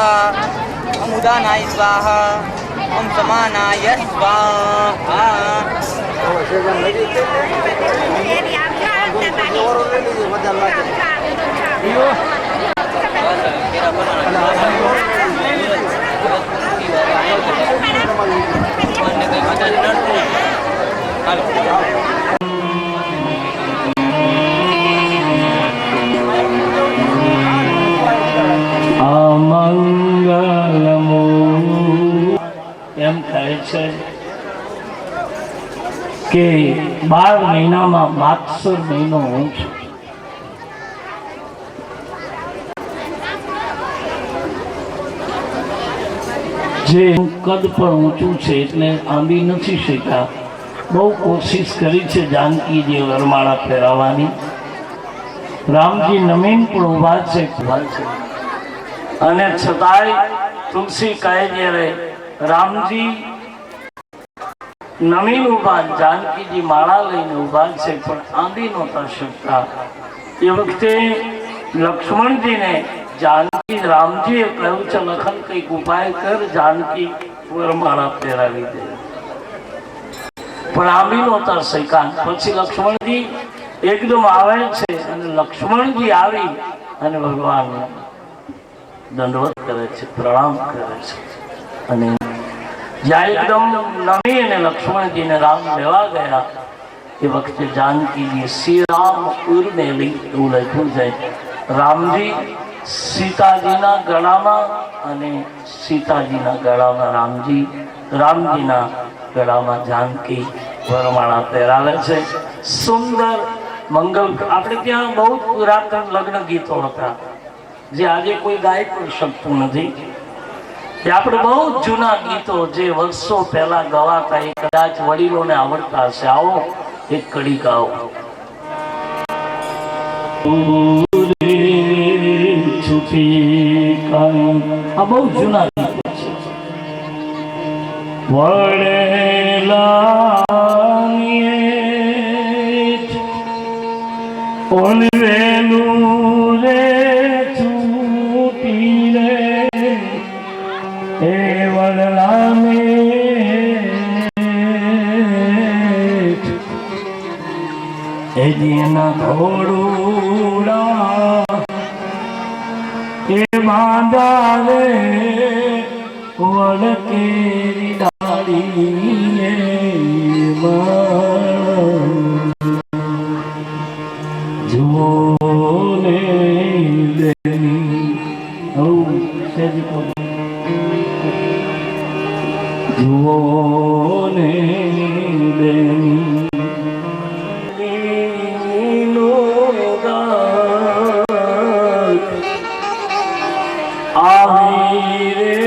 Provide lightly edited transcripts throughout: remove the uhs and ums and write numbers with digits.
ओम उदानाय स्वाहा ओम समानाय स्वाहा। એમ થાય છે કે 12 મહિનામાં માગસર મહિનો હું છું. જે કદ પણ ઊંચું છે એટલે આંબી નથી શક્યા. બહુ કોશિશ કરી છે જાનકીજી વરમાળા ફેરવવાની. રામજી નમીન પણ ઉભા છે અને છતાંય તુલસી કહે જ્યારે રામજી નવીન ઉભા, જાનકીજી માળા લઈને ઉભા છે પણ આંબી નહોતા શકતા. એ વખતે લક્ષ્મણજીને જાનકી રામજીએ કહ્યું છે લખન કંઈક ઉપાય કર, જાનકી વરમાળા ફેરાવી દે. પણ આંબી નહોતા શક્યા. પછી લક્ષ્મણજી એકદમ આવે છે અને લક્ષ્મણજી આવી અને ભગવાન દંડવત કરે છે, પ્રણામ કરે છે. અને જ્યાં એકદમ નમી અને લક્ષ્મણજીને રામ લેવા ગયા એ વખતે જાનકીજી શ્રી રામ ઉર્મેલી એવું લખ્યું છે. રામજી સીતાજીના ગળામાં અને સીતાજીના ગળામાં રામજી, રામજીના ગળામાં જાનકી વરમાળા પહેરાવે છે. સુંદર મંગલ. આપણે ત્યાં બહુ પુરાતન લગ્ન ગીતો હતા જે આજે કોઈ ગાઈ પણ શકતું નથી. એ આપણે બહુ જૂના ગીતો જે વર્ષો પહેલા ગવાતા એ કદાચ વડીલોને આવડતા હશે. આવો એક કડી ગાઓ. આ બહુ જૂના ગીતો છે. વડેલા રે છૂટી રે એ વડલાને એ જીના ઘોડુડા એ બાંધા રે વડકેરી ડાળી જુઓ ને જુઓને આવી રે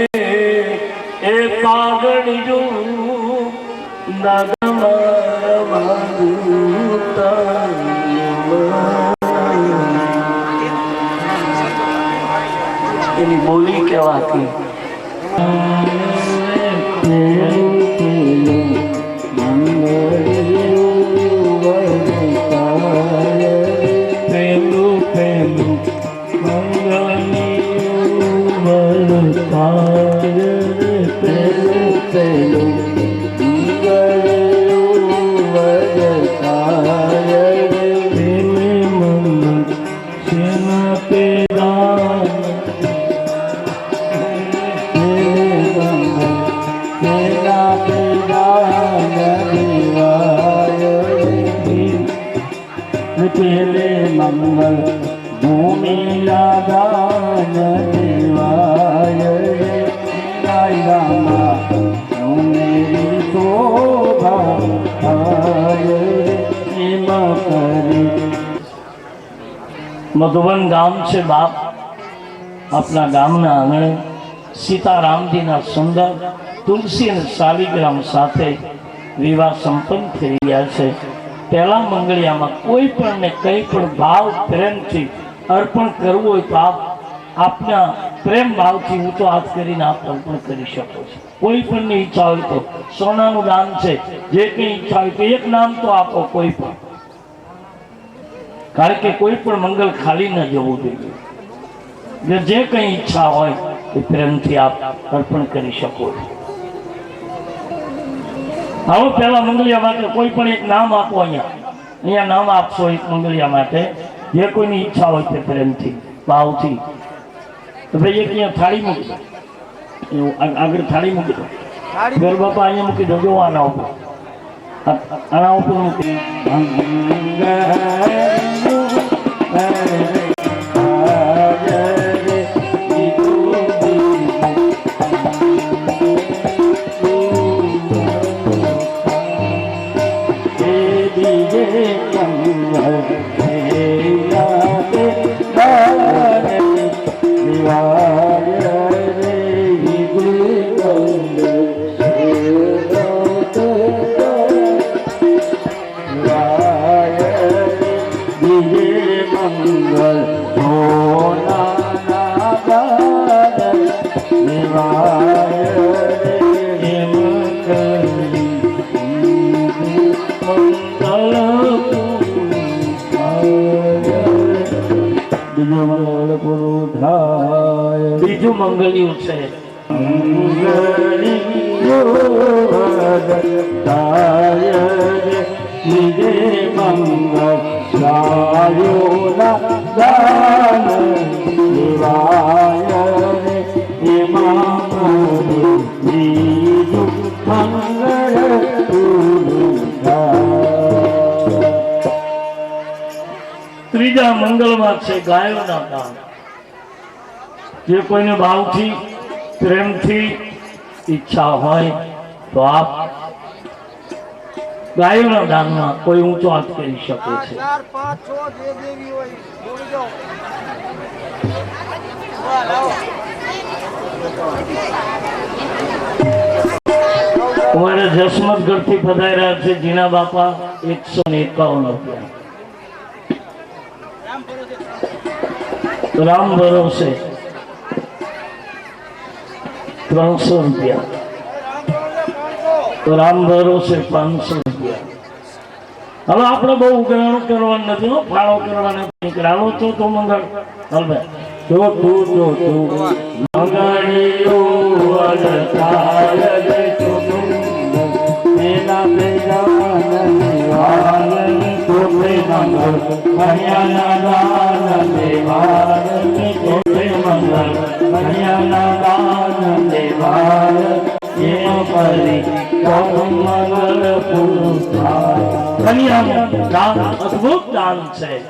એ પાગળ જો એની બોલી કહેવાતી. મંગલ ભૂમિ દાન દેવાય મધુવન ગામ છે બાપ. આપણા ગામના આંગણે સીતારામજીના સુંદર તુલસી અને શાલિગ્રામ સાથે વિવાહ સંપન્ન થઈ રહ્યા છે. પહેલા મંગળિયામાં કોઈ પણ ને કંઈ પણ ભાવ પ્રેમથી અર્પણ કરવું હોય તો આપના પ્રેમ ભાવથી હું તો હાથ કરીને આપ અર્પણ કરી શકો છો. કોઈ પણ ની ઈચ્છા હોય તો સોનાનું દાન છે, જે કંઈ ઈચ્છા હોય તો એક નામ તો આપો કોઈ પણ, કારણ કે કોઈ પણ મંગલ ખાલી ન જવું જોઈએ. જે કંઈ ઈચ્છા હોય એ પ્રેમથી આપ અર્પણ કરી શકો છો. આવો પહેલા મંગલિયા માટે કોઈ પણ એક નામ આપો. અહીંયા નામ આપશો એક મંગલિયા માટે, જે કોઈની ઈચ્છા હોય તે પ્રેમથી ભાવથી. તો ભાઈ એક અહીંયા થાળી મૂકી દો, આગળ થાળી મૂકી દો. ગર બાપા અહીંયા મૂકી દો. જો આના ઉપર, આના ઉપર મૂકી બીજું મંગલ્યું છે. ત્રીજા મંગળમાં છે ગાયોના દાન. જે કોઈને ભાવથી પ્રેમથી ઈચ્છા હોય તો આપ ગાયોના દાનમાં કોઈ ઊંચો હાથ કરી શકે છે. અમારે જસમતગઢથી પધાર્યા છે જીના બાપા, 151 રૂપિયા. રામ ભરોસે 300 રૂપિયા. રામ ભરોસે 500 રૂપિયા. હવે આપણે બહુ ઉઘરાણું કરવાનું નથી, ફાળો કરવાના નીકળાવો તો મંગળ. હવે જો અદભુત દાન છે.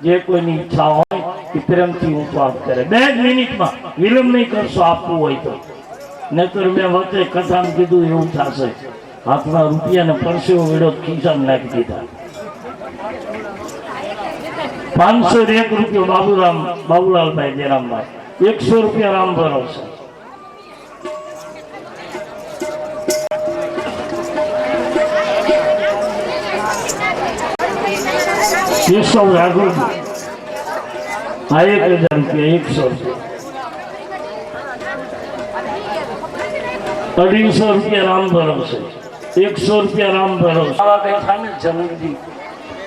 જે કોઈની ઈચ્છા હોય એ પ્રેમથી ઊંચો હાથ કરે. 2 મિનિટમાં વિલંબ નહીં કરશો આપવું હોય તો. નહીતર મેં વચ્ચે કથામાં કીધું એવું થશે. હાથમાં રૂપિયા ને પરસેવો વેડો ખિસ્સામાં નાખી દીધા. 501 રૂપિયો બાબુલાલભાઈ જયરામભાઈ, 100 રૂપિયા રામ ભરોસે. ₹100 રૂપિયા, 100 રૂપિયા રામ ભરોસે, 100 રૂપિયા રામ ભરોસે. આવા બેઠા ને જનકજી,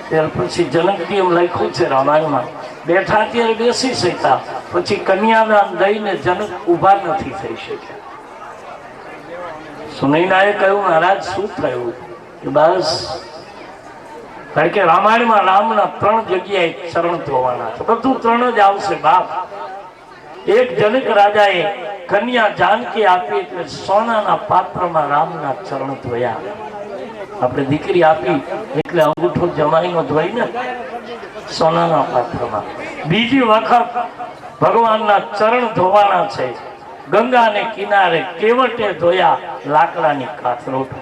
ત્યાર પછી જનકજી એમ લખ્યું છે રામાયણમાં, બેઠા ત્યારે બેસી શક્યા, પછી કન્યાદાન દઈને જનક ઉભા નથી થઈ શક્યા. સુનૈનાએ કહ્યું, મહારાજ શું થયું? કે બસ, કારણ કે રામાયણમાં રામના 3 જગ્યાએ ચરણ ધોવાના છે. બધું 3 જ આવશે બાપ. એક જનક રાજાએ કન્યા જાનકી આપી એટલે સોનાના પાત્રમાં રામના ચરણ ધોયા. આપણે દીકરી આપી એટલે અંગૂઠો જમાઈનો ધોઈ ને સોનાના પાત્રમાં. બીજી વખત ભગવાનના ચરણ ધોવાના છે, ગંગાને કિનારે કેવટે ધોયા લાકડાની કાથરોટ.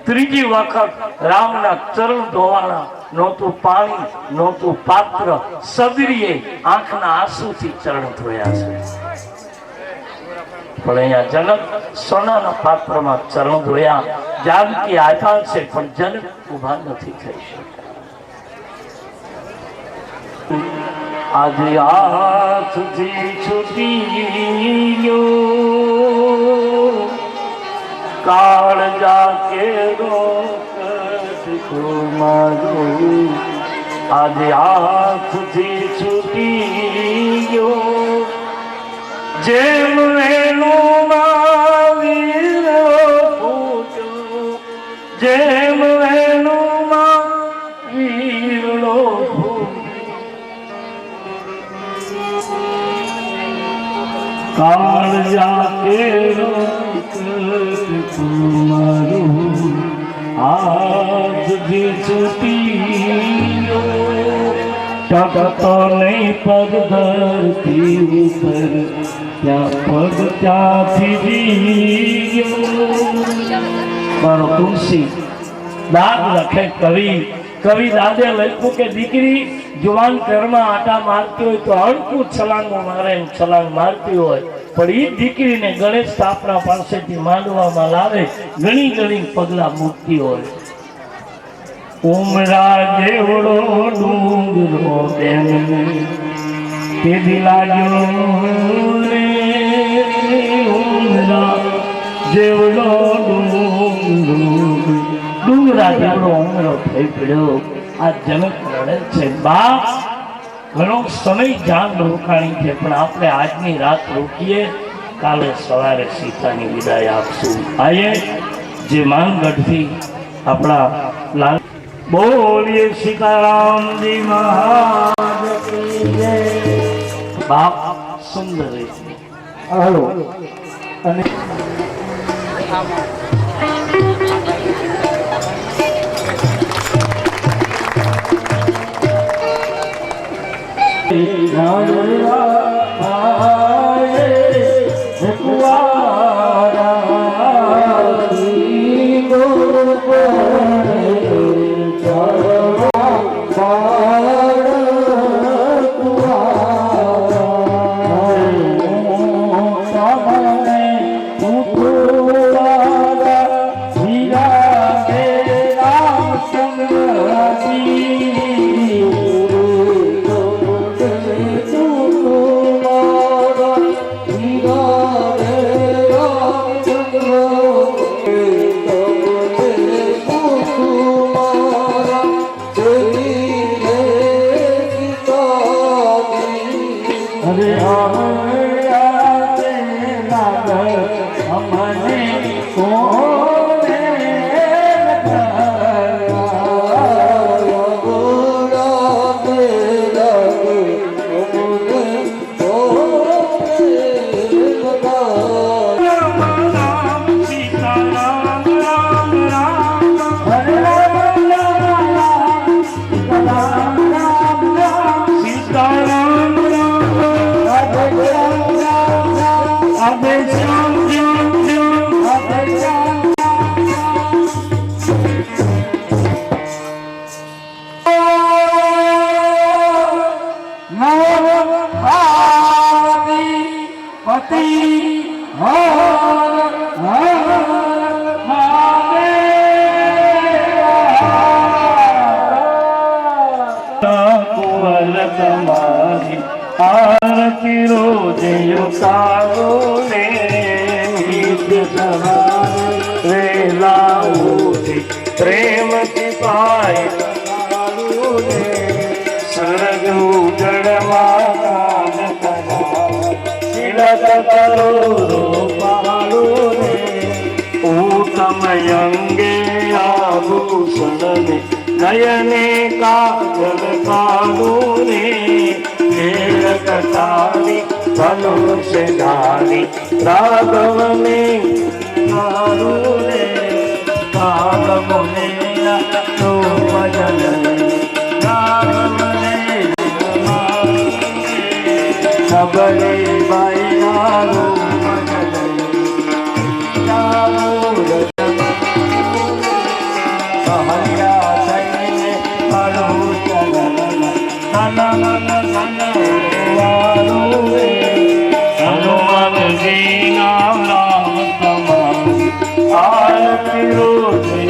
ત્રીજી વખત રામના ચરણ ધોવાના, નહોતું પાણી નહોતું પાત્ર, સદરીએ આંખના આંસુથી ચરણ ધોયા છે. પણ અહીંયા જનક સોનાના પાત્રમાં ચરણ ધોયા. જાનકી આપ્યા છે પણ જનક ઉભા નથી થઈ શક્યા. આજે હાથથી છૂટી ગયો કાળજા કેરો મારું. આજે હાથથી છૂટી ગયો જેમ વેણુમાં વીરલો ફૂટ્યો, જેમ વેણુમાં વીરલો ફૂટ્યો, કાળ જાતે મારું આજ દી છૂટ્યો, ટકતો નહીં પગ ધરતી ઉપર, ત્યાં પગ ત્યાંથી ગયો. મારો તુલસી દાદ લખે કવિ દાદે લખ્યું કે દીકરી જુવાન ઘરમાં આટા મારતી હોય તો હળકું છલાંગ મારે, છલાંગ મારતી હોય, પણ એ દીકરીને ગણેશ સ્થાપના પાસેથી માંડવામાં લાવે, ઘણી ઘણી પગલા મૂકતી હોય. ઉમરા જેવડો ડુંગરો બેન તેથી લાગ્યો રે, ઉમરા જેવડો ડુંગરા જેવડો ઉમરો થઈ પડ્યો. આ જનક રડે છે, બા ઘણો સમય જાન રોકાણી છે, પણ આપણે આજની રાત રોકીએ, કાલે સવારે સીતાની વિદાય આપશું. આયે જે માનગઢથી આપણા લાલ બોલીએ સીતારામજી મહારાજ કી જય. બાપ સુંદર રીતે હાલો અને આરતી રોજે ઉતારો રે, વેલા ઉઠી પ્રેમથી પાય સરગ ઉજળમાં તિલક કરો પાડો રે, ઉત્તમ અંગે આભૂષણ નયને કાજલ કાઢો રે, કટારી ધનુષ ધારી રાઘવ ને મારો રે, રાઘવ ને તો ભજન રાઘવ ને ખબરે બાઈ મારો ભજન હરિયા થઈને મારો ચરણ હનુમાનજી નામ રામ તમારું આરતી રોજે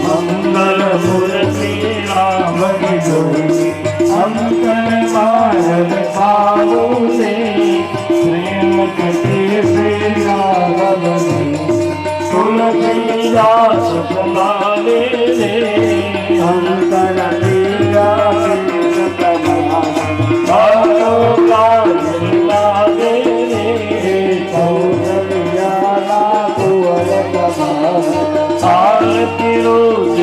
મંગલ મૂર્તિ રામ જોઈ અંતર માયન પાવો રે, પ્રેમ કથે શ્રી રાઘવની તુલસી દાસ કમાવે રે, અંતર દીરા ભક્તો કાલ લાગે આરતી રોજ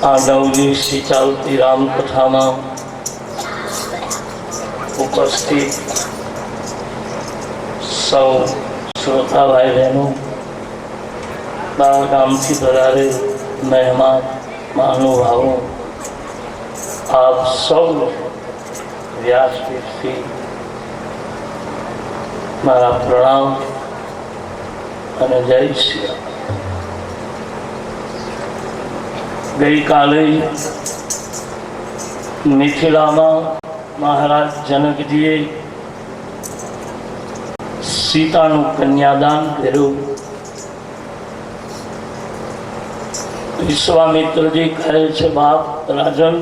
આ દિવસથી ચાલતી રામકથામાં ઉપસ્થિત સૌ શ્રોતા ભાઈ બહેનો, ગામથી પધારે મહેમાન મહાનુભાવો, આપ સૌ વ્યાસપીઠથી મારા પ્રણામ અને જય શ્રી રામ. ગઈકાલે મિથિલામાં મહારાજ જનકજીએ સીતાનું કન્યાદાન કર્યું. વિશ્વામિત્રજી કહે છે, બાપ રાજન,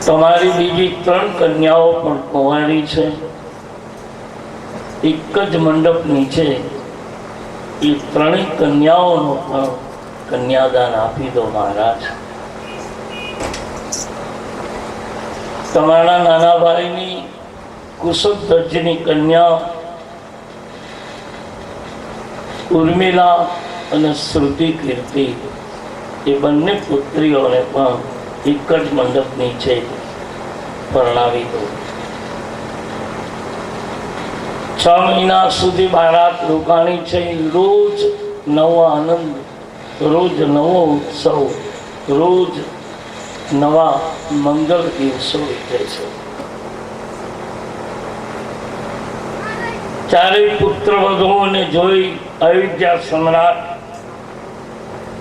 તમારી બીજી 3 કન્યાઓ પણ કુંવારી છે. એક જ મંડપ નીચે એ 3 કન્યાઓનો પણ કન્યાદાન આપી દો મહારાજ. તમારા નાના ભાઈની કુસુમધ્વજની કન્યા ઉર્મિલા અને શ્રુતિ કીર્તિ, એ બંને પુત્રીઓને પણ એક જ મંડપ નીચે પરણાવી દો. 6 મહિના સુધી બારાત રોકાણી છે. રોજ નવો આનંદ, રોજ નવો ઉત્સવ, રોજ નવા મંગળ દિવસો વીતે છે. ચારેય પુત્ર વધુઓને જોઈ અયોધ્યા સમ્રાટ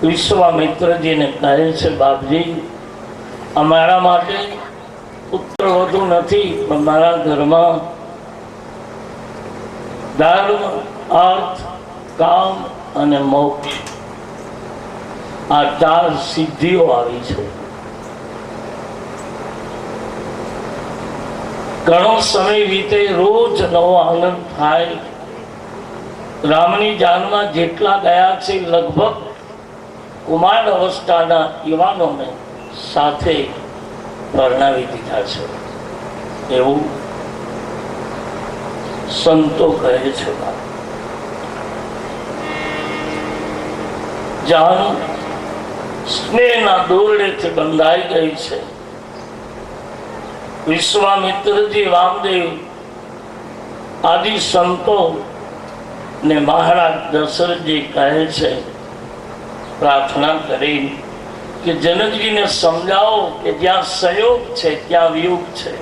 વિશ્વામિત્રજીને કહે છે, બાપજી, અમારા માટે પુત્ર વધુ નથી, પણ મારા ઘરમાં ધર્મ, અર્થ, કામ અને મોક્ષ આ 4 સિદ્ધિઓ આવી છે. ઘણો સમય વીતે, રોજ નવો આનંદ થાય. રામની જાનમાં જેટલા ગયા છે લગભગ કુમાર અવસ્થાના યુવાનોને સાથે પરણાવી દીધા છે, એવું સંતો કહે છે. જાન સ્નેહના દોરડેથી બંધાઈ ગઈ છે. વિશ્વામિત્રજી, વામદેવ આદિ સંતો ને મહારાજ દશરથજી કહે છે, પ્રાર્થના કરી કે જનકજીને સમજાવો કે જ્યાં સંયોગ છે ત્યાં વિયોગ છે,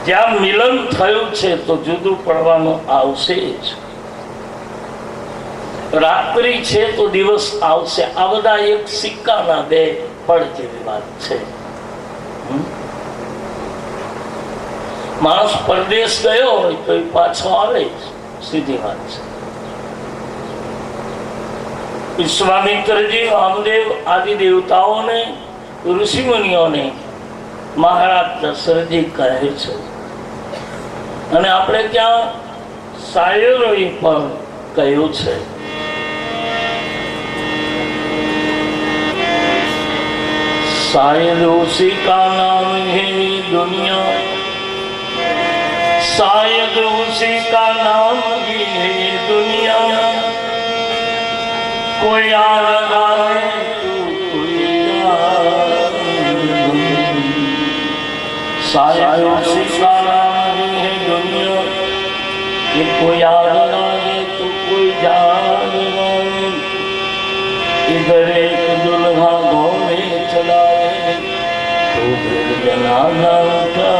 જ્યાં મિલન થયું છે તો જુદું પડવાનું આવશે જ. રાત્રિ છે તો દિવસ આવશે. આ બધા એક સિક્કાના 2 પડ જેવી વાત છે. માણસ પરદેશ ગયો હોય તો એ પાછો આવે જ, સીધી વાત છે. વિશ્વામિત્રજી, વામદેવ આદિ દેવતાઓને, ઋષિ મુનિઓને મહારાજ દશરથજી કહે છે. અને આપણે ત્યાં શાયરોએ પણ કહ્યું છે, शायद उसी का नाम है दुनिया, शायद उसी का नाम ही है दुनिया, कोई आ रहा है तो कोई शायद उसी का नाम ही है दुनिया, कि कोई आ रहा है तो कोई जा रहा है. इधर एक दुल्हा घोड़े चला तो फिर जनाना का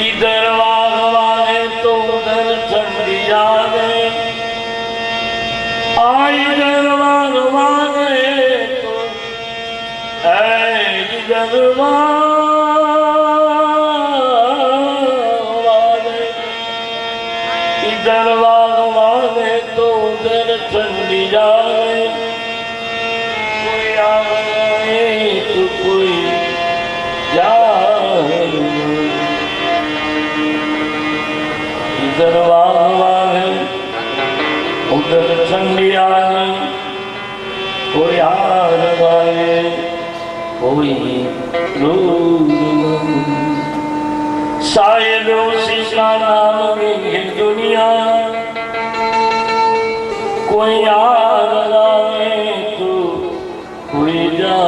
इधर वागे तो उधर ठंडी जागे, इधर वागे तो इधर वागे, इधर वागे तो उधर ठंडी जागे, कोई आए तो कोई जाए, इधर वागे उधर ठंडी आए, कोई आ रहे कोई रूर. शायद उसी का नाम है दुनिया, कोई आ रहा है तो कोई जा.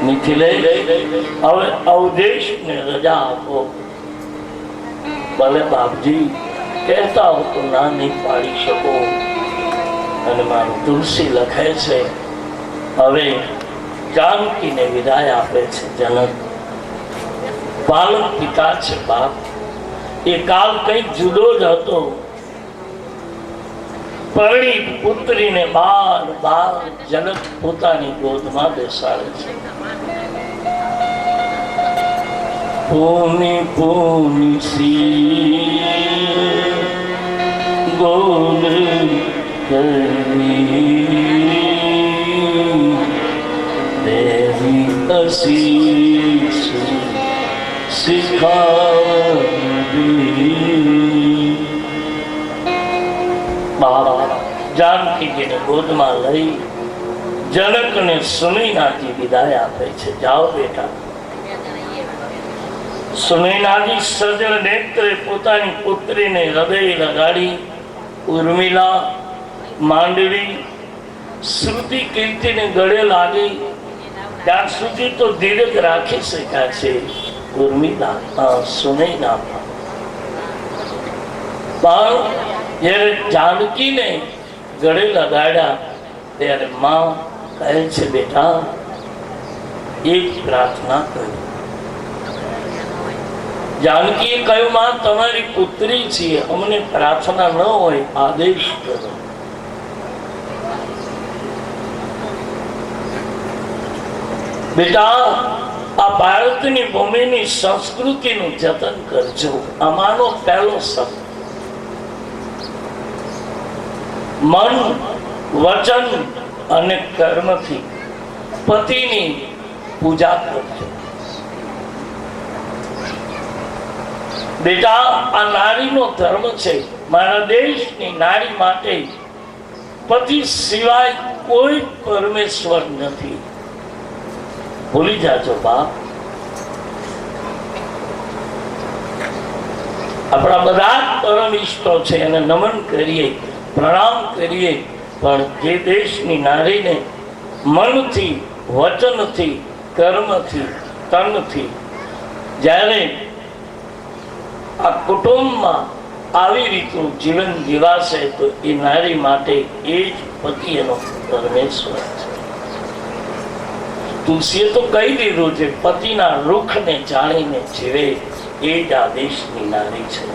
मिथिलेश, હવે અવધેશને રજા આપો. ભલે બાપજી કહેતા હો તો ના નહીં પાડી શકો. અને મારું તુલસી લખે છે, હવે જાનકીને વિદાય આપે છે જનક. બાલક પિતા છે બાપ. એ કાલ કંઈક જુદો જ હતો. પરણિત પુત્રીને બાર બાર જનક પોતાની ગોદમાં બેસાડે છે. પૂની પૂની સી ગોદ કરી દેવી આશીષ શિખાવી. બાબા જાનકીજીને ગોદમાં લઈ જનકને સુનૈનાજી વિદાય આપે છે. જાઓ બેટા. સુનૈનાજી સજળ નેત્રે પોતાની પુત્રીને હૃદય લગાડી ઉર્મિલા, માંડવી, શ્રુતિ કીર્તિને ગળે લાગી. ત્યાં સુધી તો ધીરજ રાખી શક્યા છે ઉર્મિલા, સુનૈના. પણ જ્યારે જાનકીને ગળે લગાડ્યા ત્યારે માં કહે છે, બેટા એક પ્રાર્થના કરી. જાનકી કહ્યું, માં તમારી પુત્રી છીએ, અમને પ્રાર્થના ન હોય, આદેશ કરો. બેટા, આ ભારતની ભૂમિની સંસ્કૃતિનું જતન કરજો. આમાંનો પહેલો શબ્દ મન, વચન અને કર્મથી પતિની પૂજા કરજો. બેટા, આ નારીનો ધર્મ છે. મારા દેશની નારી માટે પતિ સિવાય કોઈ પરમેશ્વર નથી. ભૂલી જાજો બાપ. આપણા બધા પરમ ઇષ્ટો છે, એને નમન કરીએ, પ્રણામ કરીએ, પણ જે દેશની નારીને મનથી, વચનથી, કર્મથી, તનથી જ્યારે આ કુટુંબમાં આવી રીતનું જીવન જીવાશે તો એ નારી માટે એ જ પતિ એનો પરમેશ્વર છે. તુલસીએ તો કહી દીધું છે, પતિના રૂખને જાણીને જીવે એ જ આ દેશની નારી છે.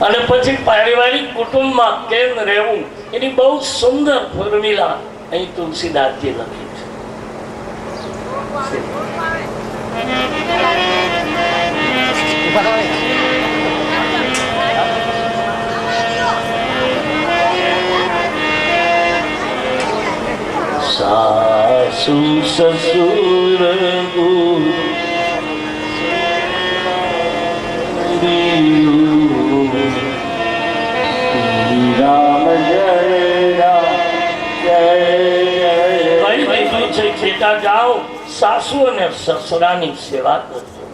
અને પછી પારિવારિક કુટુંબમાં કેમ રહેવું એની બહુ સુંદર ફોર્મ્યુલા અહીં તુલસીદાસજી લખી છે. સાસુ સસુર ગુરુ રામ જય રામ જય જય. બેટા જાઓ, સાસુ અને સસરાની સેવા કરજો.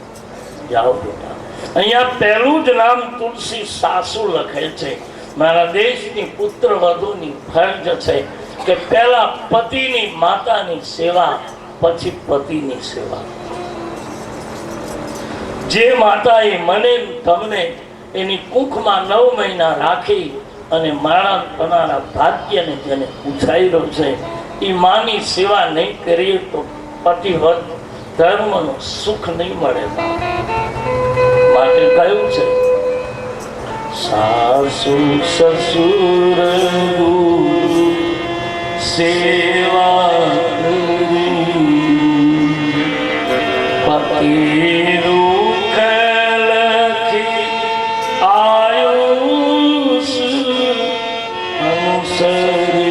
જાઓ બેટા. અહીંયા પહેલું જ નામ તુલસી સાસુ લખે છે. મારા દેશની પુત્ર વધુની ફરજ છે કે પહેલા પતિની માતાની સેવા, પછી પતિની સેવા. જે માતાએ મને તમને એની કુખમાં 9 મહિના રાખી અને મારા તમારા ભાગ્યને જેને ઉછાળ્યો છે, એ માની સેવા નહીં કરીએ તો પતિવત ધર્મનું સુખ નહીં મળે. માટે કહ્યું છે, સાસુ સસુર ગુરુ સેવા પતિ રૂખ લખી આયુષ અનુસરે.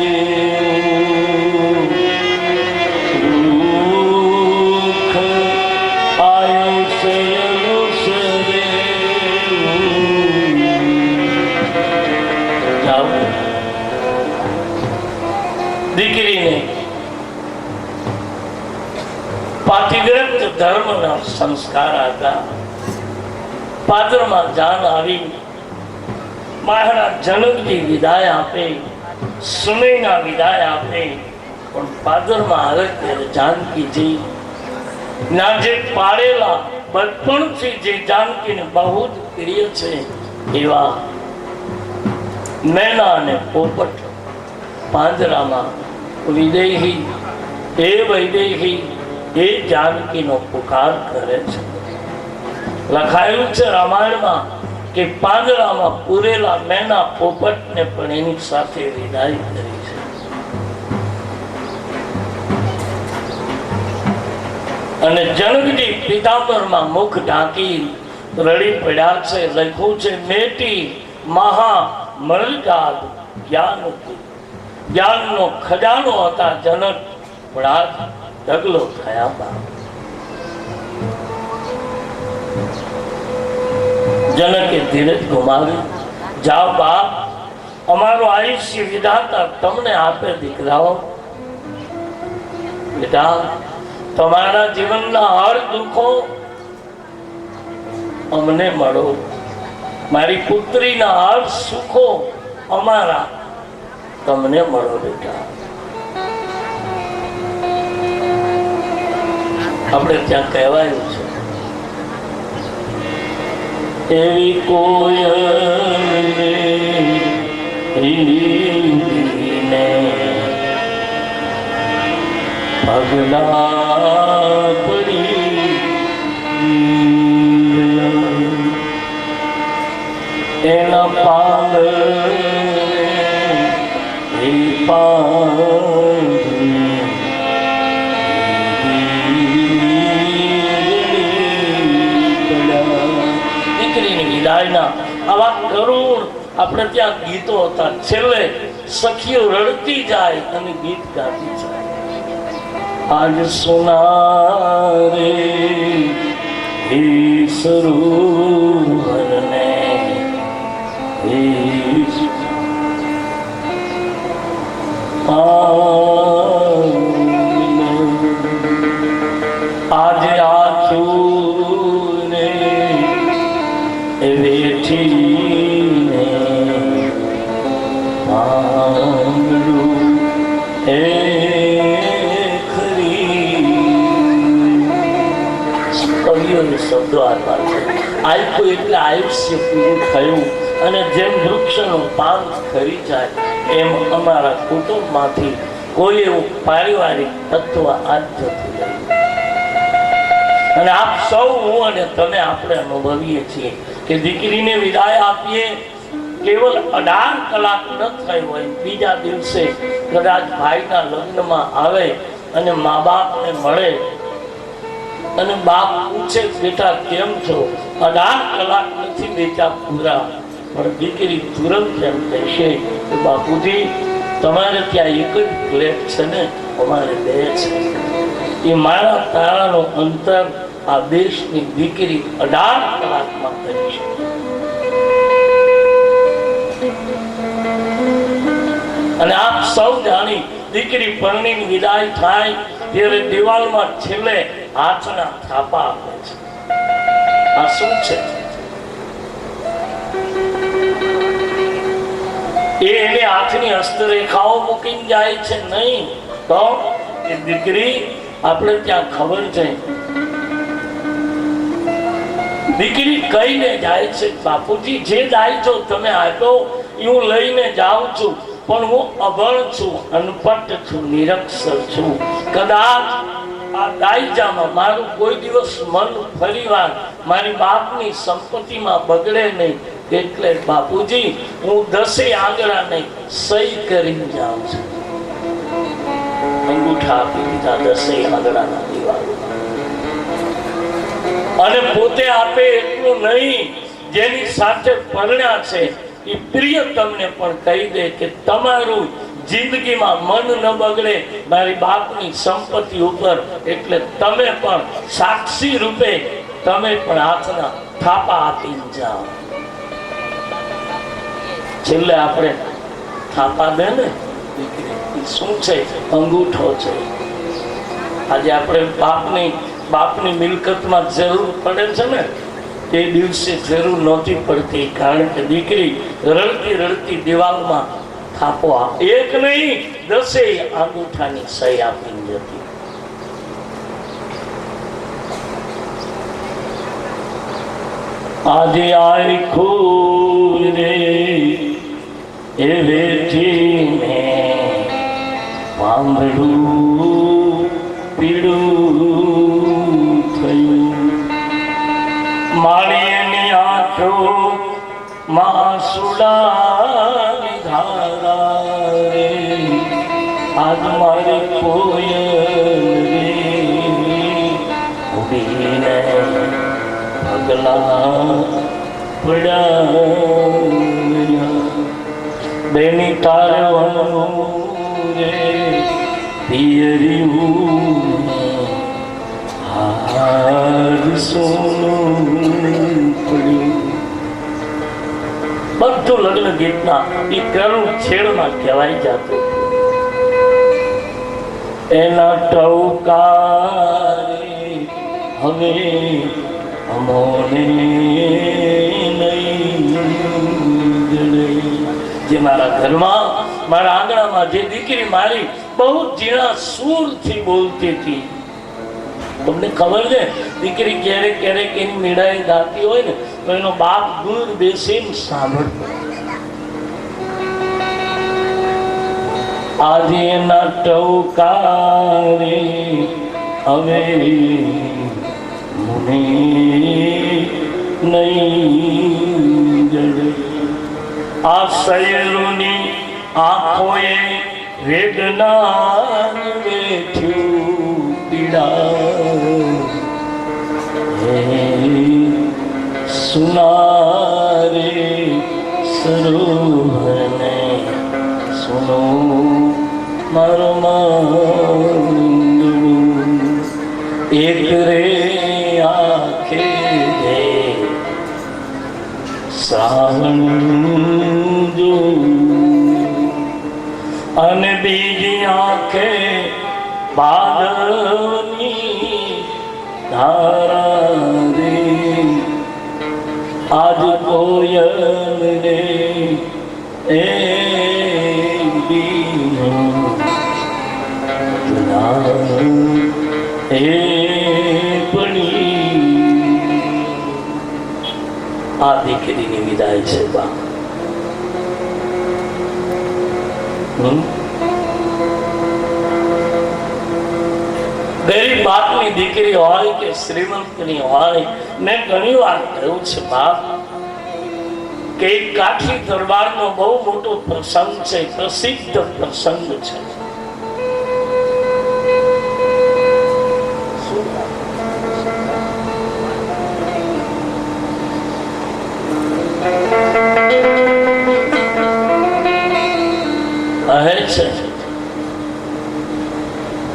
રૂખ આયુષ અનુસરે. દીકરીને પાતિવ્રત ધર્મના સંસ્કાર હતા. પાદરમાં જાન આવી મહારાજ જનકજી વિદાય આપે, સુનૈના વિદાય આપે, પણ પાદરમાં આવે ત્યારે જાનકીજી ના જે પાડેલા બચપણથી જે જાનકીને બહુ જ પ્રિય છે એવા મેના અને પોપટ પાંજરામાં વિદેહી એ વૈદેહી એ જાનકીનો પુકાર કરે છે. લખાયું છે રામાયણમાં કે પાંજરામાં પૂરેલા મેના પોપટને પણ એની સાથે વિદાય કરી છે. અને જનકજી પિતાંબરમાં મુખ ઢાંકી રડી પડ્યા છે. લખ્યું છે, મેટી મહા મલજાદ જ્ઞાન, જ્ઞાનનો ખજાનો હતા જનક, પણ આજ ઢગલો થયા બાપ. જનકે ધીરજ ગુમાવી. જાઓ બાપ, અમારું આયુષ્ય વિધાતા તમને આપે દીકરાઓ. બેટા, તમારા જીવનના હર દુઃખો અમને મળો, મારી પુત્રીના હર સુખો અમારા તમને મળો. બેટા, આપણે ત્યાં કહેવાયું છે, એવી કોયલને પગલા પડી એના પાંદડે એ દીકરીની વિદાયના આવા કરુણ આપણે ત્યાં ગીતો હતા. છેલ્લે સખીઓ રડતી જાય અને ગીત ગાતી જાય. આજ સુનારે હે સરોવરને હે આજે આછુને વેઠીને પાંગડું એ કવિઓને શબ્દો આપ્યા છે. આપ્યું એટલે આયુષ્ય પૂરું થયું. અને જેમ વૃક્ષનું પાન ખરી જાય એમ અમારા કુટુંબમાંથી કોઈ એવું પારિવારિક તત્વ આજ જતું રહ્યું. અને આપ સૌ, હું અને તમે આપણે અનુભવીએ છીએ કે દીકરીને વિદાય આપીએ કેવલ 18 કલાક ન થઈ હોય, બીજા દિવસે કદાચ ભાઈના લગ્નમાં આવે અને મા બાપને મળે અને બાપ પૂછે બેટા કેમ છો, 18 કલાક નથી બેટા પૂરા, પણ દીકરી તુરંત એમ કહેશે કે બાપુજી તમારે ત્યાં એક જ ફ્લેટ છે ને અમારે 2 છે. એ મારા તારાનો અંતર આ દેશની દીકરી 18 કલાકમાં કરી શકે. અને આપ સૌ જાણી દીકરી પરણીની વિદાય થાય ત્યારે દિવાલમાં છેલ્લે હાથના થાપા આપે છે. આ શું છે? એને હાથની હસ્તરેખાઓ મૂકીને જાય છે નહીં તો એ દીકરી આપણે ત્યાં ખબર છે દીકરી કહીને જાય છે બાપુજી જે દાયજો તમે આપ્યો એ હું લઈને જાઉં છું, પણ હું અભણ છું, અનપટ છું, નિરક્ષર છું. કદાચ આ દાયજામાં મારું કોઈ દિવસ મન ફરીવાર મારી બાપની સંપત્તિમાં બગડે નહીં, એટલે બાપુજી હું 10 આંગળાને સહી કરીને જાઉં છું. અંગૂઠા આપી દીધા 10 આંગળાના દિવાલ. અને પોતે આપે એટલું નહીં, જેની સાથે પરણ્યા છે એ પ્રિય તમને પણ કહી દે કે તમારું જિંદગીમાં મન ન બગડે મારી બાપની સંપત્તિ ઉપર, એટલે તમે પણ સાક્ષી રૂપે તમે પણ હાથના થાપા આપીને જાઓ. છેલ્લે આપણે થાપા દે ને દીકરી શું છે? અંગૂઠો છે. આજે આપણે બાપની મિલકતમાં જરૂર પડે છે ને, એ દિવસે જરૂર નહોતી પડતી, કારણ કે દીકરી રડતી રડતી દિવાલમાં થાપો એક નહીં 10 અંગૂઠાની સહી આપીને જતી. આજે આખું રે એ વેઠીને પાંદડું પીળું થયું. માળીની આંખો માસુડાની ધારા રે આજ મારે કોયલ રે ઉભીને પગલા પડ્યા. બેની તારવાનું રે પિયરિયું હાર સોનું પડ્યું. બધું લગ્ન ગીતના એ કરુણ છેડમાં કહેવાય જતું. એના ટૌકારે હવે અમોને જે મારા ઘરમાં મારા આંગણામાં જે દીકરી મારી બહુ ઝીણા સૂરથી બોલતી હતી. તમને ખબર છે દીકરી ક્યારેક ક્યારેક એની મીડાઈ ગાતી હોય ને તો એનો બાપ દૂર બેસીને સાંભળતો. આજે એના ટૌકારે હવે મને નહીં જડે. આ શૈલુની આંખોએ વેદના વેઠ્યું પીડા હે સુનારે સરોવરને સુનો મારો માંડવું એક રે આંખે દે શ્રાવણ જો અને બીજી આંખે બાદની ધારા રે આજ કોયલ રે એ આ દીકરીની વિદાય છે બા. ગરીબ બાપની દીકરી હોય કે શ્રીમંતની હોય, મેં ઘણી વાર કહ્યું છે બાપ કે કાઠી દરબારનો બહુ મોટો પ્રસંગ છે, પ્રસિદ્ધ પ્રસંગ છે.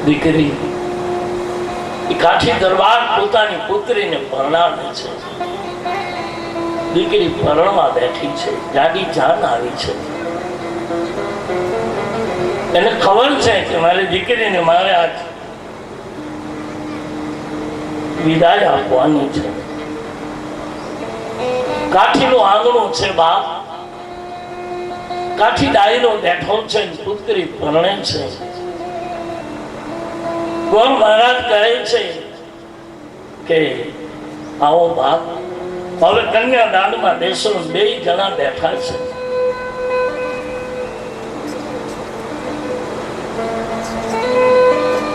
દીકરી કાઠી દરબાર પોતાની પુત્રીને પરણાવે છે. દીકરી પરણવા બેઠી છે, જાડી જાન આવી છે. એને ખબર છે કે મારી દીકરીને મારે આજ વિદાય આપવાની છે. કાઠીનું આંગણું છે બાપ, કાઠી ડાયરો બેઠો છે, પુત્રી પરણે છે. ગોર મહારાજ કહે છે કે આવો બાપ, હવે કન્યાદાનમાં બેસો. બે જણા બેઠા છે.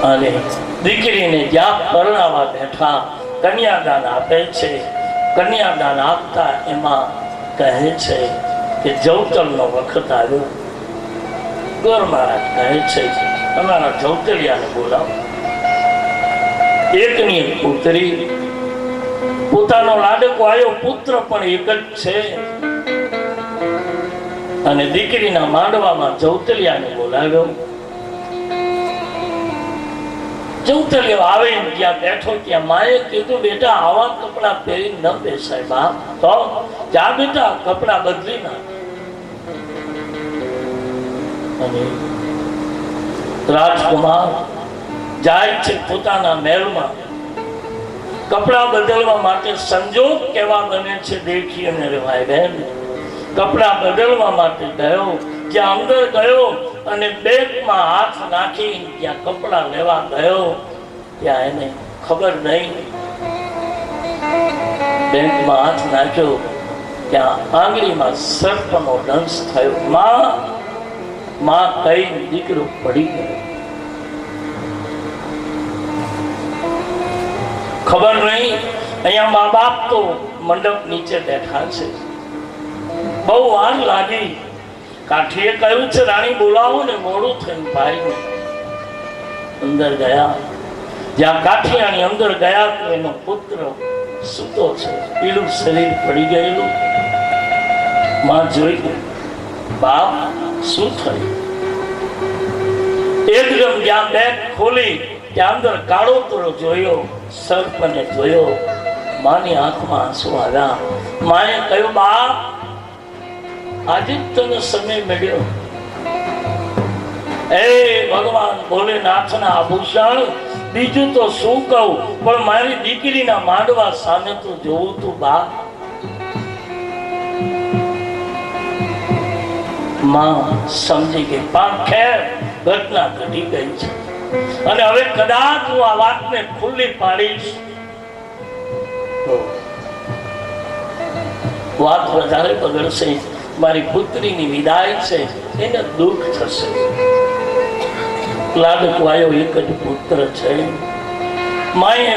અને દીકરીને જ્યાં પરણાવા બેઠા કન્યાદાન આપે છે. કન્યાદાન આપતા એમાં કહે છે કે જવતલનો વખત આવ્યો. ગોર મહારાજ કહે છે તમારા જવતલિયાને બોલાવો. એકની એક પુત્રી, પોતાનો લાડકો આવ્યો, પુત્ર પણ એક જ છે. અને દીકરીના માંડવામાં જવતલિયાને બોલાવ્યો. જવતલિયો આવે જ્યાં બેઠો ત્યાં માએ કીધું બેટા આવા કપડા પહેરી ન બેસાય બાપ, તો જા બેટા કપડા બદલી નાખ. અને રાજકુમાર જાય છે પોતાના મહેલમાં. કપડા બદલવા માટે સંજોગ કેવા બને છે દેખી અને ભાઈ બહેન. કપડા બદલવા માટે ગયો, જ્યાં અંદર ગયો અને બેગમાં હાથ નાખી ત્યાં કપડા લેવા ગયો, ત્યાં એને ખબર નહીં. બેગમાં હાથ નાખ્યો ત્યાં આંગળીમાં સર્પનો દંશ થયો. માં કઈ દીકરો પડી ગયો. ખબર નહીં. અહીંયા મા બાપ તો મંડપ નીચે બેઠા છે. બહુ વાર લાગી. કાઠીએ કહ્યું છે રાણી બોલાવો ને, મોડું થયું. ભાઈ અંદર ગયા. જ્યાં કાઠિયાણી અંદર ગયા તો એનો પુત્ર સૂતો છે, પીળું શરીર પડી ગયેલું. માં જોઈ ગઈ, બાપ શું થયું? એકદમ જ્યાં બેગ ખોલી ત્યાં અંદર કાળોતરો જોયો, સર્પને જોયો. માની આંખમાં આંસુ આવ્યા. માએ કહ્યું બાપ આજે તને સમય મળ્યો. એ ભગવાન ભોલેનાથના આભૂષણ, બીજું તો શું કહું, પણ મારી દીકરીના માંડવા સામે તો જોવું તું બાપ. માં સમજી ગઈ. પણ ખેર ઘટના ઘટી ગઈ છે અને હવે કદાચ હું આ વાતને ખુલ્લી પાડીશ તો વાત વધારે બગડશે. મારી પુત્રીની વિદાય છે, એને દુઃખ થશે. લાડકો આવ્યો, એક જ પુત્ર છે. માએ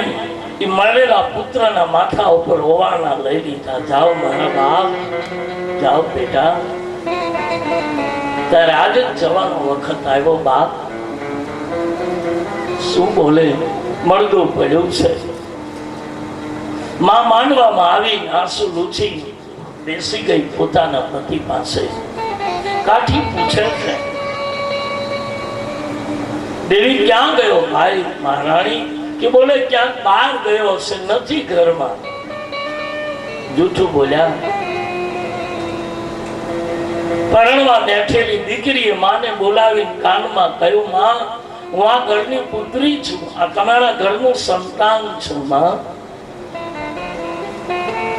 એ મળેલા પુત્રના માથા ઉપર ઓવાળના લઈ લીધા. જાઓ મારા બાપ, જાઓ બેટા. ત્યારે આજે જ જવાનો વખત આવ્યો બાપ. શું બોલે? મળદું પડ્યું છે. માં માંડવામાં આવી આંસુ લૂછી બેસી ગઈ પોતાના પતિ પાસે. કાઠી પૂછે છે, દેવી ક્યાં ગયો ભાઈ? મહારાણી કે બોલે ક્યાંક બહાર ગયો હશે, નથી ઘરમાં. જૂઠું બોલ્યા. પરણવા બેઠેલી દીકરીએ માને બોલાવીને કાનમાં કહ્યું, માં હું આ ઘરની પુત્રી છું, આ તમારા ઘરનું સંતાન છું. માં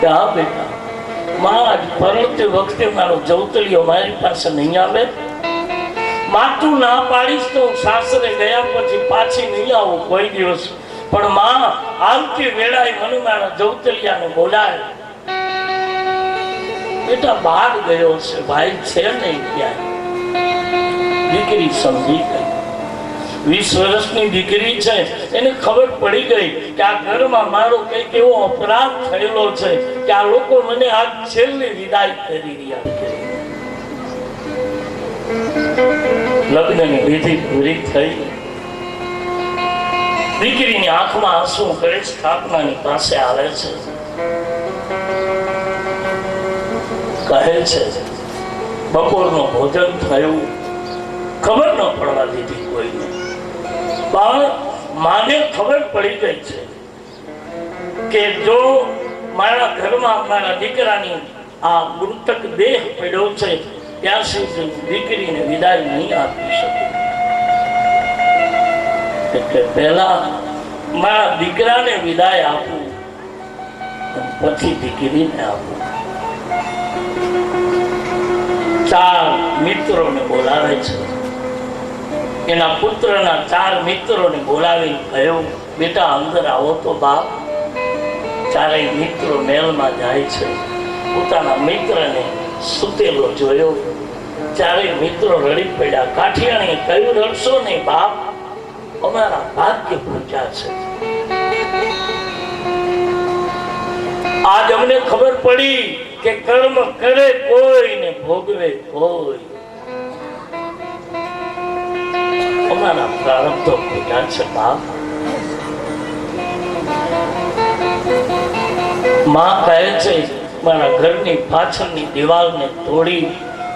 ક્યાં બેટા? માં આજ પરણતી વખતે મારો જવતલિયો મારી પાસે નહીં આવે. માં તું ના પાડીશ તો સાસરે ગયા પછી પાછી નહીં આવું કોઈ દિવસ. પણ માં આવતી વેળાએ મને મારા જવતલિયાને બોલાય. બેટા બહાર ગયો છે ભાઈ, છે નહીં ક્યાંય. દીકરી સમજી ગઈ. 20 વર્ષની દીકરી છે, એને ખબર પડી ગઈ કે આ ઘરમાં મારો કંઈક એવો અપરાધ થયેલો છે કે આ લોકો મને આ છેલ્લી વિદાય કરી રહ્યા છે. લગ્નની વિધિ પૂરી થઈ. દીકરીની આંખમાં આંસુ કરે. સ્થાપનાની પાસે આવે છે, કહે છે બપોરનું ભોજન થયું. ખબર ન પડવા દીધી કોઈને. પણ માને ખબર પડી ગઈ છે કે જો મારા ઘરમાં મારા દીકરાની આ મૃતક દેહ પડ્યો છે ત્યાં સુધી દીકરીને વિદાય નહીં આપી શકું. એટલે પહેલા મારા દીકરાને વિદાય આપું, પછી દીકરીને આપું. 4 મિત્રોને બોલાવે છે. એના પુત્રના 4 મિત્રોને બોલાવી કહ્યું, બેટા અંદર આવો તો બાપ. 4 મિત્રો મહેલમાં જાય છે. પોતાના મિત્રને સુતેલો જોયો. 4 મિત્રો રડી પડ્યા. કાઠિયાણીએ કહ્યું, રડશો નહીં બાપ, અમારા ભાગ્ય પૂજા છે. આજ અમને ખબર પડી કે કર્મ કરે કોઈ ને ભોગવે કોઈ. અમારા પ્રારબ્ધો પૂજા છે બાપ. માં કહે છે, મારા ઘરની પાછળની દિવાલને તોડી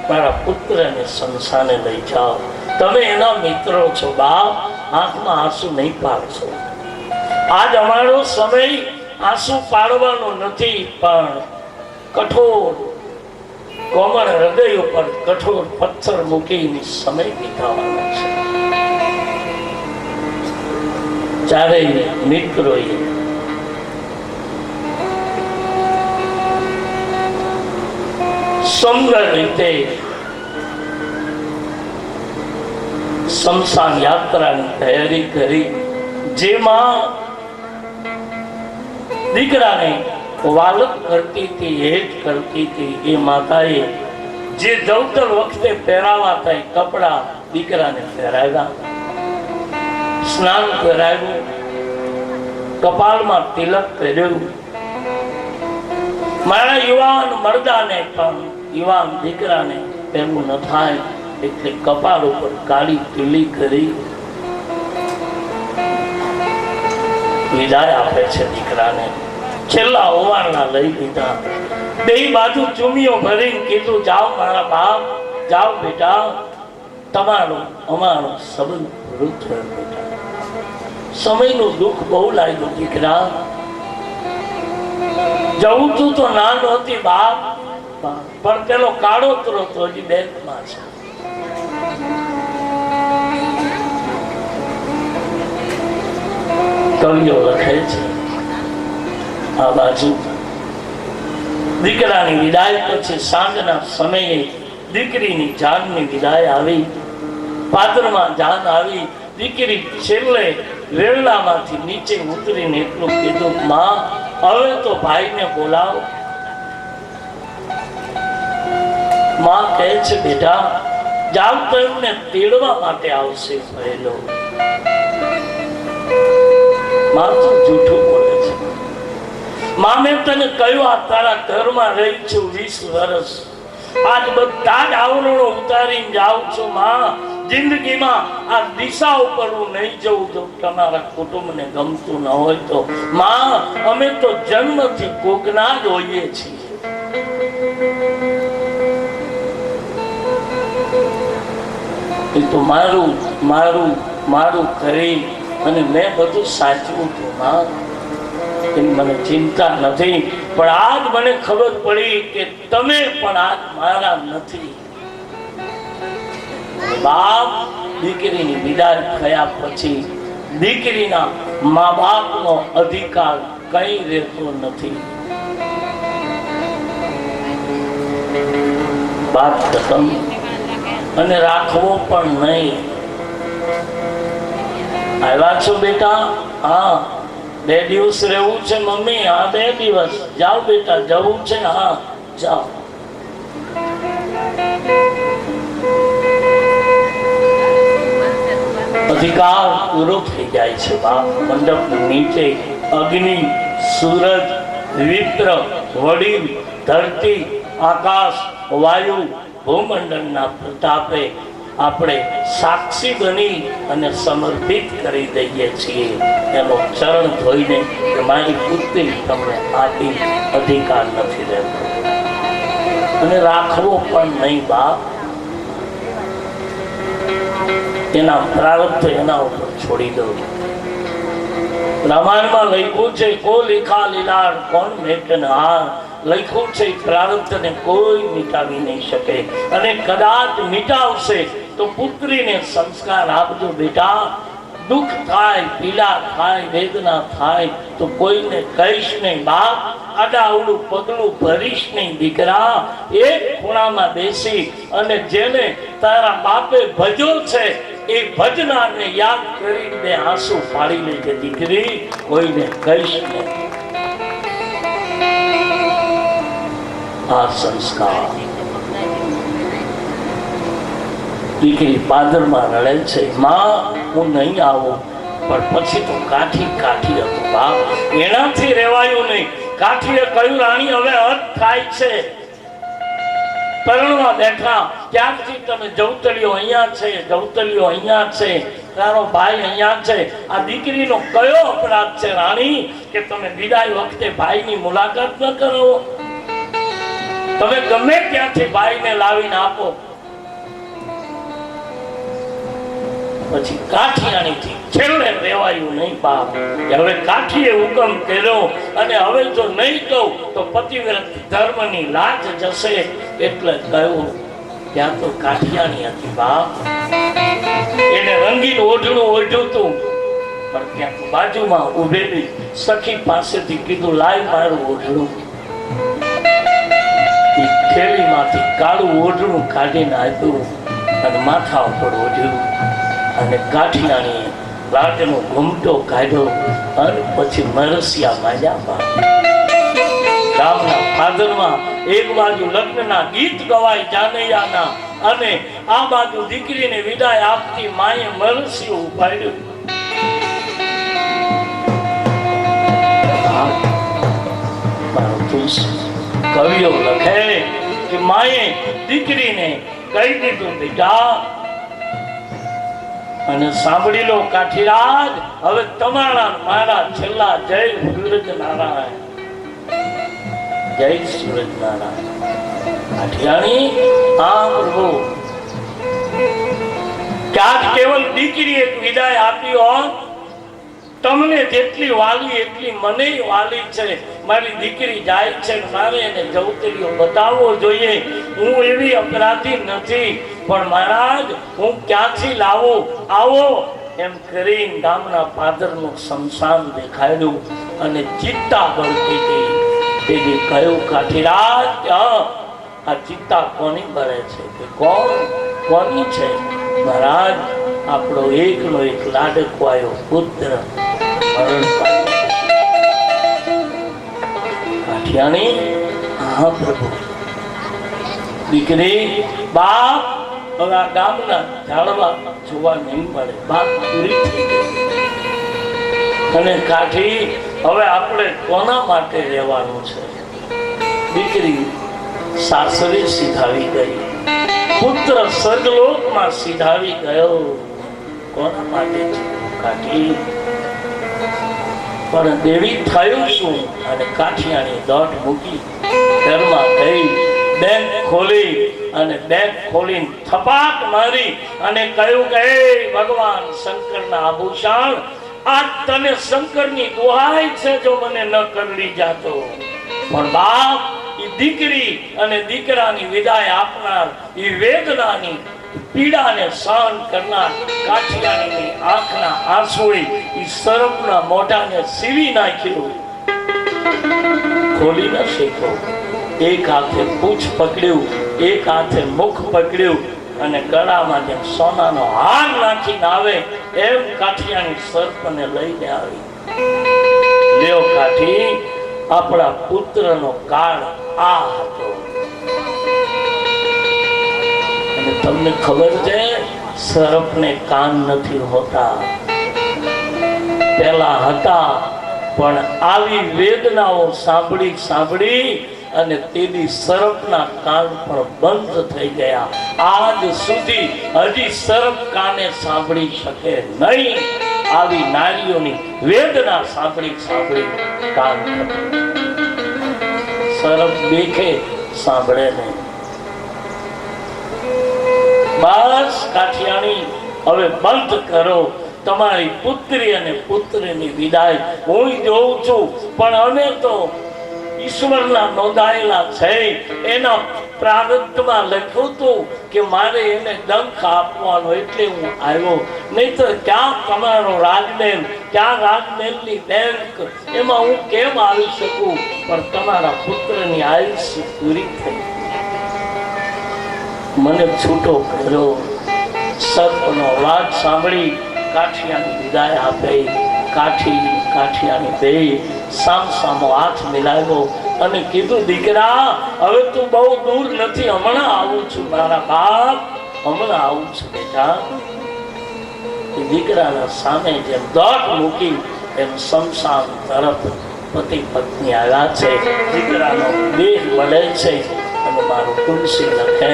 મારા પુત્રને સંસાને લઈ જાઓ. તમે એના મિત્રો છો બાપ, આંખમાં આંસુ નહીં પાડશો. આજ અમારો સમય આંસુ પાડવાનો નથી, પણ કઠોર કોમળ હૃદય ઉપર કઠોર પથ્થર મૂકીને સમય વિતાવવાનો છે. 4 મિત્રોએ સુંદર રીતે શમશાન યાત્રાની તૈયારી કરી. જેમાં દીકરાને વાલક કરતી હતી, હેત કરતી હતી, એ માતાએ જે જવતર વખતે પહેરાવા થાય કપડા દીકરાને પહેરાવ્યા, સ્નાન કરાવ્યું, કપાળમાં તિલક કર્યું. મારા યુવાન મર્દાને પણ યુવાન દીકરાને પહેરવું ન થાય એટલે કપાળ ઉપર કાળી ટીલી કરી વિદાય આપે છે દીકરાને. છેલ્લા ઓવારણા લઈ લીધા. 2 બાજુ ચૂમીઓ ભરીને કીધું, જાઓ મારા બાપ, જાઓ બેટા, તમારો અમારો સંબંધ પૂરો થયો બેટા. સમયનું દુઃખ બહુ લાગ્યું દીકરા. જવું તું તો ના નહોતી બાપ, પણ પેલો કાળોતરો તો હજી બેંકમાં છે. કવિઓ લખે છે આ બાજુ દીકરાની વિદાય પછી સાંજના સમયે દીકરીની જાનની વિદાય આવી. પાદરમાં જાન આવી. દીકરી છેલ્લે વેરડામાંથી નીચે ઉતરીને એટલું કીધું, માં હવે તો ભાઈને બોલાવો. માં કહે છે, બેટા જાવ તો એમને તેડવા માટે આવશે પહેલો. માં તો જૂઠું બોલે છે. માં મેં તને કહ્યું, આ તારા ઘરમાં રહી છું 20 વર્ષ, આજ બધા જ આવરણો ઉતારીને જાઉં છું માં. જિંદગીમાં આ દિશા ઉપર હું નહીં જઉં જો તમારા કુટુંબને ગમતું ન હોય તો. માં અમે તો જન્મથી કોકના જ હોઈએ છીએ. એ તો મારું મારું મારું કરી અને મેં બધું સાચવું હતું માં. એની મને ચિંતા નથી, પણ આજ મને ખબર પડી કે તમે પણ આજ મારા નથી. બાપ દીકરીની વિદાય થયા પછી દીકરીના મા બાપનો અધિકાર કઈ રહેતો નથી. બાપ ખતમ અને રાખવો પણ નહીં. આવ્યા છો બેટા? હા. 2 દિવસ રહેવું છે મમ્મી? હા 2 દિવસ. જાઓ બેટા, જવું છે? હા જાઓ. અધિકાર પૂરો થઈ જાય છે બાપ. મંડપ નીચે અગ્નિ, સૂરજ, વિપ્ર, વડીલ, ધરતી, આકાશ, વાયુ, ભૂમંડળના પ્રતાપે આપણે સાક્ષી બની અને સમર્પિત કરી દઈએ છીએ. એનો ચરણ ધોઈને કે મારી પુત્રી તમને આપી અધિકાર નથી રહેતો અને રાખવો પણ નહીં બાપ. એના પ્રારબ્ધ એના ઉપર છોડી દો. રામાયણમાં લખ્યું છે કો લીખા લીલાર કોણ મેટનહાર. લખ્યું છે પ્રારબ્ધને કોઈ મિટાવી નહીં શકે અને કદાચ મિટાવશે તો પુત્રીને સંસ્કાર આપજો બેટા. દુઃખ થાય, પીડા થાય, વેદના થાય તો કોઈને કહીશ નહીં બાપ. આડાઅવળું પગલું ભરીશ નહીં દીકરા. એક ખૂણામાં બેસી અને જેને તારા બાપે ભજ્યો છે એ ભજનારને યાદ કરીને 2 આંસુ ફાડી લેજે દીકરી. કોઈને કહીશ નહીં. આ સંસ્કાર. દીકરી પાદરમાં રડે છે માં હું નહીં આવું, પણ પછી તો કાઠી કાઠી હતું બાપ. એનાથી રહેવાયું નહીં. કાઠીએ કહ્યું રાણી હવે હદ થાય છે. પરણવા બેઠા ત્યારથી તમે જવતલીઓ અહીંયા છે, જવતલીઓ અહીંયા છે, તારો ભાઈ અહીંયા છે. આ દીકરીનો કયો અપરાધ છે રાણી કે તમે વિદાય વખતે ભાઈની મુલાકાત ન કરો? તમે ગમે ત્યાંથી ભાઈને લાવીને આપો. પછી કાઠિયાણીથી છેલ્લે રહેવાયું નહીં બાપ. હવે કાઠીએ હુકમ કર્યો અને હવે જો નહીં કહું તો પતિવ્રત ધર્મની લાજ જશે એટલે કહ્યું. ત્યાં તો કાઠિયાણી હતી બાપ. એને રંગીન ઓઢણું ઓઢ્યું હતું, પણ ત્યાં બાજુમાં ઉભેલી સખી પાસેથી કીધું લાય મારું ઓઢણું. થેલીમાંથી કાળું ઓઢણું કાઢીને આપ્યું અને માથા ઉપર ઓઢ્યું અને કાઠિયાણીએ લાટનો ઘૂમટો કાઢ્યો અને પછી મરસિયા માંડ્યા. ગામના ફાદરમાં એક બાજુ લગ્નના ગીત ગવાય જાનૈયાના અને આ બાજુ દીકરીને વિદાય આપતી માએ મરસિયું ઉપાડ્યું. કવિઓ લખે કે માએ દીકરીને કહી દીધું બેટા અને સાંભળી લો કાઠીરાજ, હવે તમારા મારા છેલ્લા જય સૂરજ નારાયણ. જય સૂરજ નારાયણ. કાઠિયાણી આ પ્રભુ ક્યાંક કેવલ દીકરીએ વિદાય આપી હોત. તમને જેટલી વાલી એટલી મને વાલી છે. મારી દીકરી જાય છે, મારે એને જવતરીઓ બતાવવો જોઈએ. હું એવી અપરાધી નથી, પણ મહારાજ હું ક્યાંથી લાવું? આવો એમ કરીને ગામના પાદરનું શમશાન દેખાડ્યું અને ચિત્તા બળતી હતી. તેથી કહ્યું કાઠીરાજ આ ચિત્તા કોની બળે છે? કે કોની છે? મહારાજ આપણો એકનો એક લાડકો આવ્યો પુત્ર કાઠિયાણી. હા પ્રભુ. દીકરી બાપ હવે આ ગામના ઝાડવા જોવા નહીં મળે. બાપ પૂરી થઈ ગઈ. અને કાઠી હવે આપણે કોના માટે રહેવાનું છે? દીકરી સાસરે સીધાવી ગઈ, પુત્ર સ્વર્ગલોકમાં સીધાવી ગયો. કોના માટે છે કાઠી? પણ દેવી થયું શું? અને કાઠિયાની દોટ મૂકી ઘરમાં ગઈ, બેંક ખોલી અને બેંક ખોલીને થપાક મારી અને કહ્યું કે હે ભગવાન શંકરના આભૂષણ, આ તને શંકરની દુહાઈ છે, જો મને ન કરડી જાતો. પણ બાપ, એ દીકરી અને દીકરાની વિદાય આપનાર, એ વેદનાની પીડાને સહન કરનાર કાઠિયાણીની આંખના આંસુએ એ સર્પના મોઢાને સીવી નાખ્યું. ખોલી ન શેકો. એક હાથે પૂંછ પકડ્યું, એક હાથે મુખ પકડ્યું અને ગળામાં જેમ સોનાનો હાર નાખીને આવે એમ કાઠિયાની સર્પને લઈને આવી. લ્યો કાઠી, આપણા પુત્રનો કાળ આ હતો. અને તમને ખબર છે, સર્પને કાન નથી હોતા. પેલા હતા, પણ આવી વેદનાઓ સાંભળી સાંભળી અને તેની સર્પના કાન પણ બંધ થઈ ગયા. આજ સુધી હજી સર્પ કાને સાંભળી શકે નહીં. આવી નારીઓની વેદના સાંભળી સાંભળી કાન સર્પ દેખે સાંભળે નહીં. બસ કાઠિયાણી, હવે બંધ કરો તમારી પુત્રી અને પુત્રની વિદાય. હું જોઉં છું, પણ અમે તો ઈશ્વરના નોંધાયેલા છે. એના પ્રારબ્ધમાં લખ્યું હતું કે મારે એને ડંખ આપવાનો, એટલે હું આવ્યો. નહીં તો ક્યાં તમારો રાજમહેલ, ક્યાં રાજમહેલની બેંક, એમાં હું કેમ આવી શકું? પણ તમારા પુત્રની આયુષ્ય પૂરી થઈ, મને છૂટો કર્યો. સર્પનો અવાજ સાંભળી કાઠિયાની વિદાય આપે. કાઠિયાની બે સામસામો હાથ મિલાવ્યો અને કીધું, દીકરા, હવે તું બહુ દૂર નથી, હમણાં આવું છું મારા બાપ, હમણાં આવું છું બેટા. દીકરાના સામે જેમ દોટ મૂકી એમ શમશાન તરફ પતિ પત્ની આવ્યા છે. દીકરાનો દેહ મળે છે અને મારું તુલસી લખે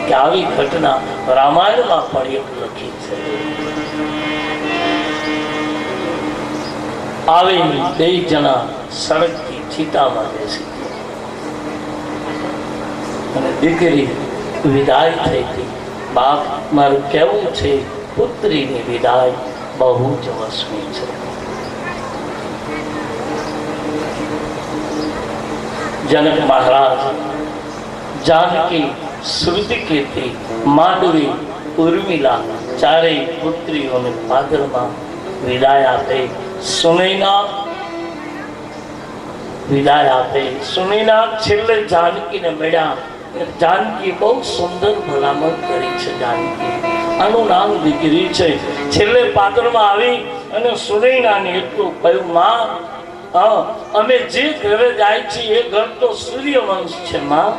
કે આવી ઘટના રામાયણમાં પણ એક લખી છે. આવી બે જણા સડકથી ચિતામાં બેસી અને દીકરી વિદાય થઈ હતી. બાપ, મારું કહેવું છે, પુત્રીની વિદાય બહુ જ વસમી છે. જનક મહારાજ જાનકી, શ્રુતિકીર્તિ, માંડવી, ઉર્મિલા ચારેય પુત્રીઓને પાદરમાં વિદાય આપે. સુનૈના વિદાય આપે. સુનૈના છેલ્લે જાનકીને મળ્યા. જાનકી બહુ સુંદર ભલામણ કરી છે. જાનકી આનું નામ દીકરી છે. છેલ્લે પાદરમાં આવી અને સુનૈનાને એટલું કહ્યું, માં, અમે જે ઘરે જાય છીએ એ ઘર તો સૂર્યવંશ છે. માં,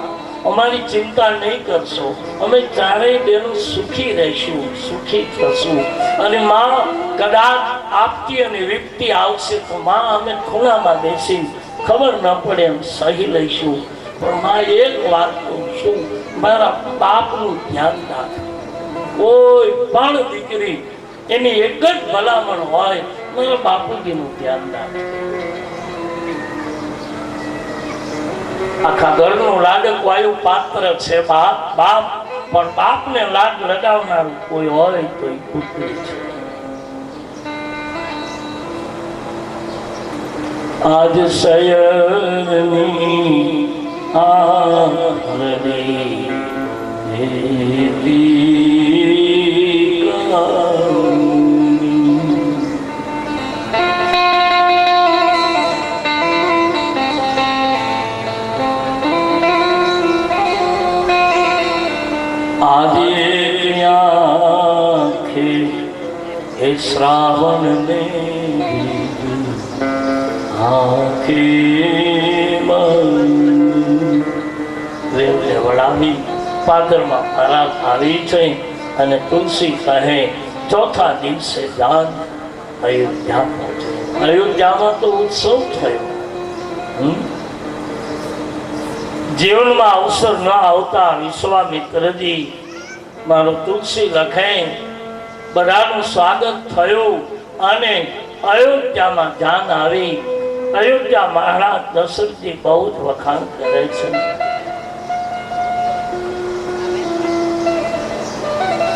અમારી ચિંતા નહીં કરશો, અમે ચારેય બહેનો સુખી રહીશું, સુખી થશું. અને માં, કદાચ આપતી અને વિપત્તિ આવશે તો માં, અમે ખૂણામાં બેસી ખબર ન પડે એમ સહી લઈશું. પણ માં, એક વાત કહું છું, મારા બાપનું ધ્યાન રાખ. કોઈ પણ દીકરી એની એક જ ભલામણ હોય, મારા બાપુજીનું ધ્યાન રાખ. આખા ઘરનું લાડકવાયું પાત્ર છે બાપ. પણ બાપને લાડ લગાવનારું કોઈ હોય તો એ પુત્રી છે. આજ શયનની આરતી श्रावण ने વડાવી પાદરમાં પરાગ આવી છે. અને તુલસી કહે, ચોથા દિવસે જાન અયોધ્યા પહોંચે. અયોધ્યામાં તો ઉત્સવ થયો. જીવનમાં અવસર ન આવતા વિશ્વામિત્રજી મારો તુલસી લખે બધાનું સ્વાગત થયું અને અયોધ્યામાં જાન આવી. અયોધ્યા મહારાજ દશરથજી બહુ જ વખાણ કરે છે.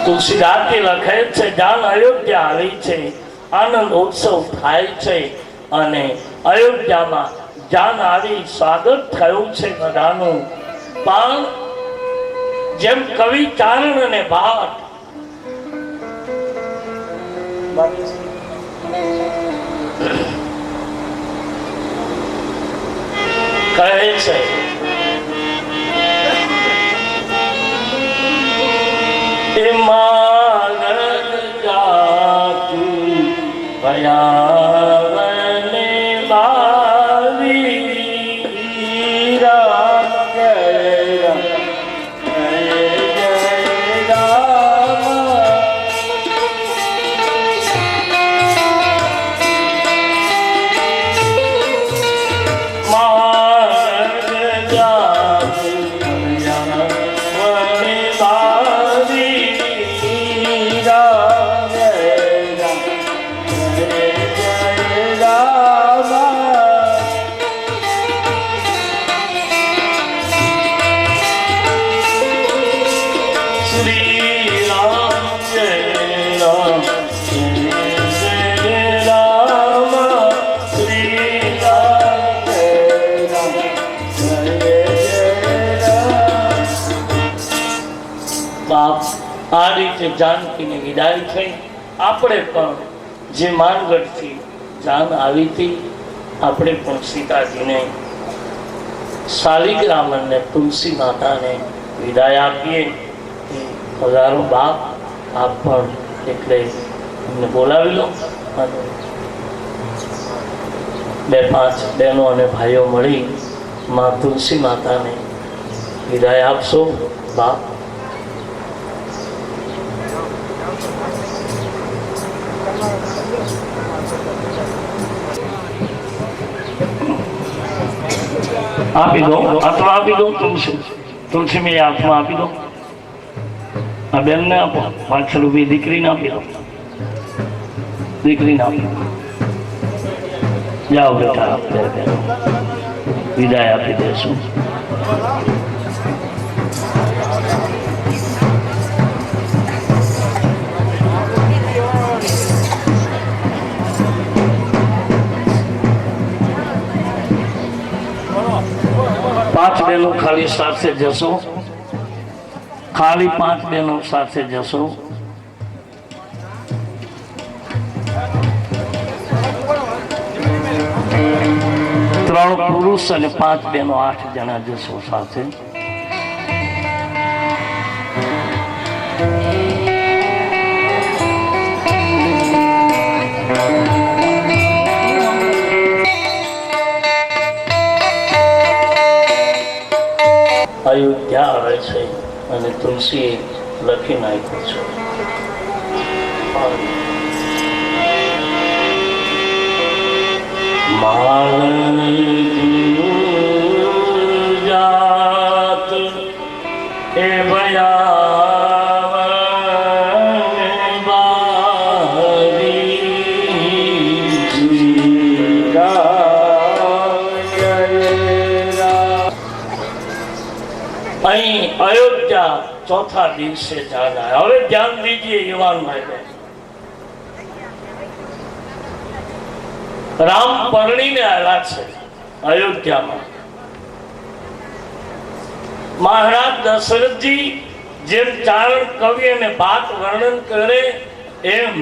તુલસીદાસજી લખે છે જાન અયોધ્યા આવી છે, આનંદ ઉત્સવ થાય છે અને અયોધ્યામાં જાન આવી સ્વાગત થયું છે બધાનું. પણ જેમ કવિ ચારણ અને ભાટ કહે છે આ રીતે જાનકીની વિદાય થઈ. આપણે પણ જે માનગઢથી જાન આવી હતી આપણે પણ સીતાજીને શાલિગ્રામ અને તુલસી માતાને વિદાય આપીએ. હજારો બાપ આપ પણ એટલે અમને બોલાવી લો અને 2-5 બહેનો અને ભાઈઓ મળી માં તુલસી માતાને વિદાય આપશો. બાપ આપી દો, હાથમાં આપી દો. તુલસી મેં હાથમાં આપી દો. આ બેન ને આપો, પાછળ ઉભી દીકરીને આપી દો. દીકરીને આપી દો. જાઓ બેટા, વિદાય આપી દેશું. પાંચ બહેનો ખાલી સાથે જશો, ખાલી 5 બહેનો સાથે જશો. ત્રણ પુરુષ અને 5 બહેનો 8 જણા જશો સાથે. અયોધ્યા આવે છે અને તુલસી લખી નાખ્યું છે. જાત એ અહીં અયોધ્યા ચોથા દિવસે જાના. હવે ધ્યાન દીજીએ યુવાન ભાઈ, રામ પરણીને આવ્યા છે અયોધ્યામાં. મહારાજ દશરથજી જેમ ચારણ કવિ અને વાત વર્ણન કરે એમ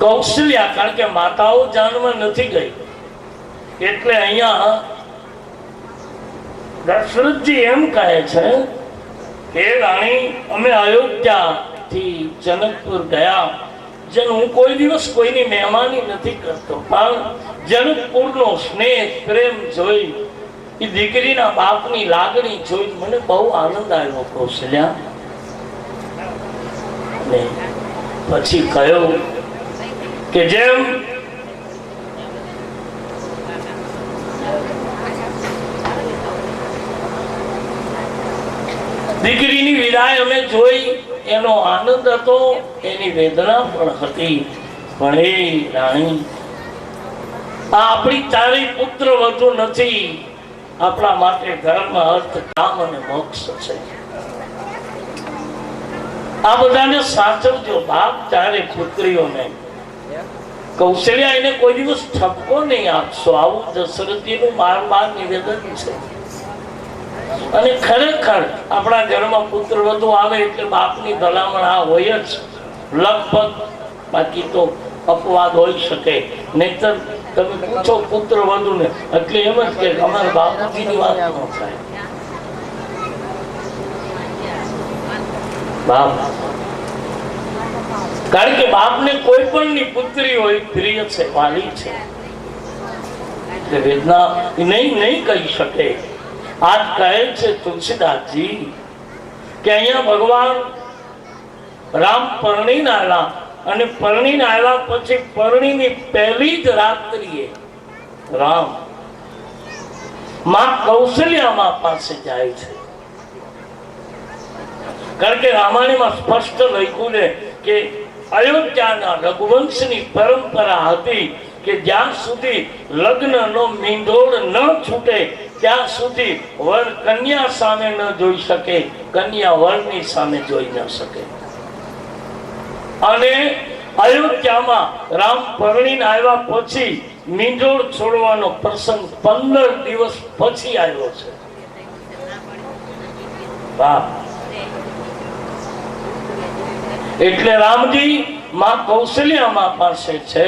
કૌશલ્યા, કારણ કે માતાઓ જાનમાં નથી ગઈ એટલે અહીંયા દશરથજી એમ કહે છે કે રાણી અમે અયોધ્યા થી જનકપુર ગયા. હું કોઈ દિવસ કોઈની મહેમાની નથી કરતો, પણ જનકપુરનો સ્નેહ પ્રેમ જોઈ, એ દીકરીના બાપની લાગણી જોઈ મને બહુ આનંદ આવ્યો કૌશલ્યા. ને પછી કહ્યું કે જેમ દીકરીની વિદાય અમે જોઈ, એનો આનંદ હતો, એની વેદના પણ હતી. પણ એ રાણી, આ આપણી ચારેય પુત્ર વધુ નથી, આપણા માટે ધર્મ, અર્થ, કામ અને મોક્ષ છે. આ બધાને સાચવજો બાપ, ચારે પુત્રીઓને. કૌશલ્યા એને કોઈ દિવસ ઠપકો નહીં આપશો, આવું દશરથજીનું બાર નિવેદન છે. અને ખરેખર આપણા ઘરમાં પુત્ર વધુ આવે એટલે બાપની ભલામણ આ હોય જ લગભગ. બાકી તો અપવાદ હોઈ શકે. નહીતર તમે પૂછો પુત્ર વધુ ને એટલે એમ જ કે અમારા બાપુજીની વાત ન થાય. બાપ, કારણ કે બાપને કોઈ પણ ની પુત્રી હોય પ્રિય છે, વાલી છે. એટલે વેદના નહીં કહી શકે. આજ કહે છે તુલસીદાસજી કે અહીંયા ભગવાન રામ પરણીને આવ્યા, અને પરણીને આવ્યા પછી પરણીની પહેલી જ રાત્રિએ રામ માં કૌશલ્યામાં પાસે જાય છે. કારણ કે રામાયણમાં સ્પષ્ટ લખ્યું છે કે અયોધ્યાના રઘુવંશની પરંપરા હતી કે જ્યાં સુધી લગ્નનો મીંઢોળ ન છૂટે ત્યાં સુધી વર કન્યા સામે ન જોઈ શકે, કન્યા વરની સામે જોઈ ન શકે. અને અયોધ્યામાં રામ પરણીને આવ્યા પછી મીંઢોળ છોડવાનો પ્રસંગ 15 દિવસ પછી આવ્યો છે. વાહ! એટલે રામજી માં કૌશલ્યામાં પાસે છે,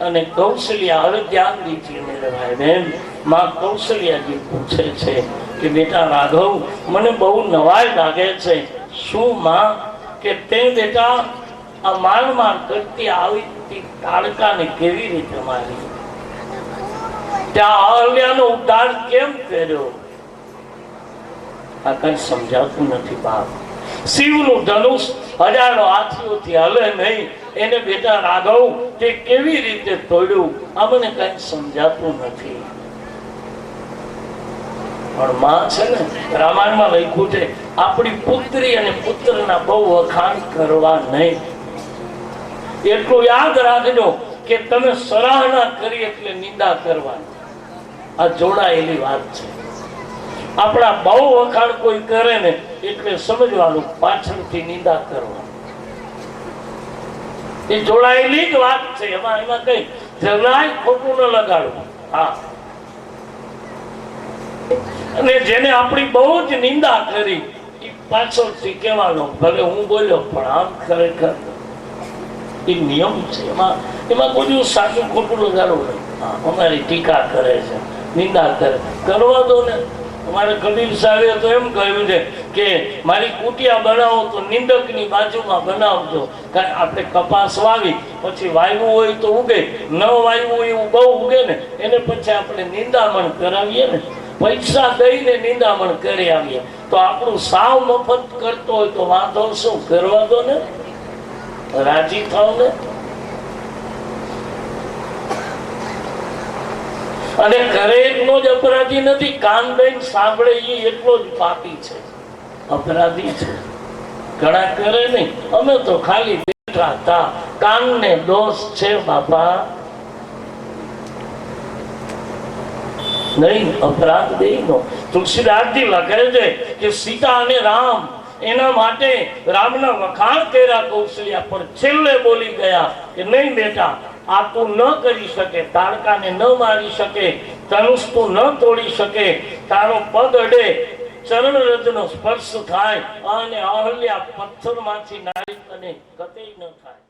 અને કૌશલ્યા અર્ધ્યાંગીજી મેળવાય બેન. માં કૌશલ્યાજી પૂછે છે કે બેટા રાઘવ, મને બહુ નવાઈ લાગે છે. શું માં? કે તે બેટા આ માર કરતી આવી તાડકાને કેવી રીતે મારી? ત્યાં અહલ્યાનો ઉદ્ધાર કેમ કર્યો? આ કઈ સમજાતું નથી બાપ. શિવનું ધનુષ હજારો હાથીઓથી હલે નહીં, એને બેટા રાઘવ તે કેવી રીતે તોડ્યું? આ મને કઈ સમજાતું નથી. પણ માં છે ને, રામાયણમાં લખ્યું છે આપણી પુત્રી અને પુત્રના બહુ વખાણ કરવા નહીં. એટલું યાદ રાખજો કે તમે સરાહના કરી એટલે નિંદા કરવાની. આ જોડાયેલી વાત છે. આપણા બહુ વખાણ કોઈ કરે ને એટલે સમજવાનું પાછળથી નિંદા કરવાની. એ જોડાયેલી જ વાત છે. એમાં કઈ જરાય ખોટું ન લગાડવું. હા, અને જેને આપણી બહુ જ નિંદા કરી એ પાછળથી કહેવાનો ભલે હું બોલ્યો પણ આમ ખરેખર એ નિયમ છે. એમાં કોઈ સાચું ખોટું લગાડવું નહીં. અમારી ટીકા કરે છે, નિંદા કરે, કરવા દો ને. અમારે કબીર સાહેબે તો એમ કહ્યું છે કે મારી કુટિયા બનાવો તો નિંદકની બાજુમાં બનાવજો. કારણ આપણે કપાસ વાવી પછી વાવ્યું હોય તો ઉગે, ન વાવ્યું હોય એવું બહુ ઉગે ને, એને પછી આપણે નિંદામણ કરાવીએ ને, પૈસા દઈને નિંદામણ કરી આવીએ તો આપણું સાવ મફત કરતો હોય તો વાંધો શું? કરવા દો ને, રાજી થાવ ને. અને કરે એટલો જ અપરાધી નથી, કાન દઈને સાંભળે એ એટલો જ પાપી છે, અપરાધી છે. ઘણા કરે નહીં. અમે તો ખાલી બેઠા હતા. કાનને દોષ છે બાપા નહીં, અપરાધ દેનો. તુલસીદાસજી લખે છે કે સીતા અને રામ એના માટે રામના વખાણ કર્યા કૌશલ્યા, પણ છેલ્લે બોલી ગયા કે નહીં બેટા, આ તું ન કરી શકે, તાડકાને ન મારી શકે, ધનુષ તું ન તોડી શકે, તારો પગ અડે, ચરણ રજનો સ્પર્શ થાય અને અહલ્યા પથ્થરમાંથી નારી અને કતઈ ન થાય.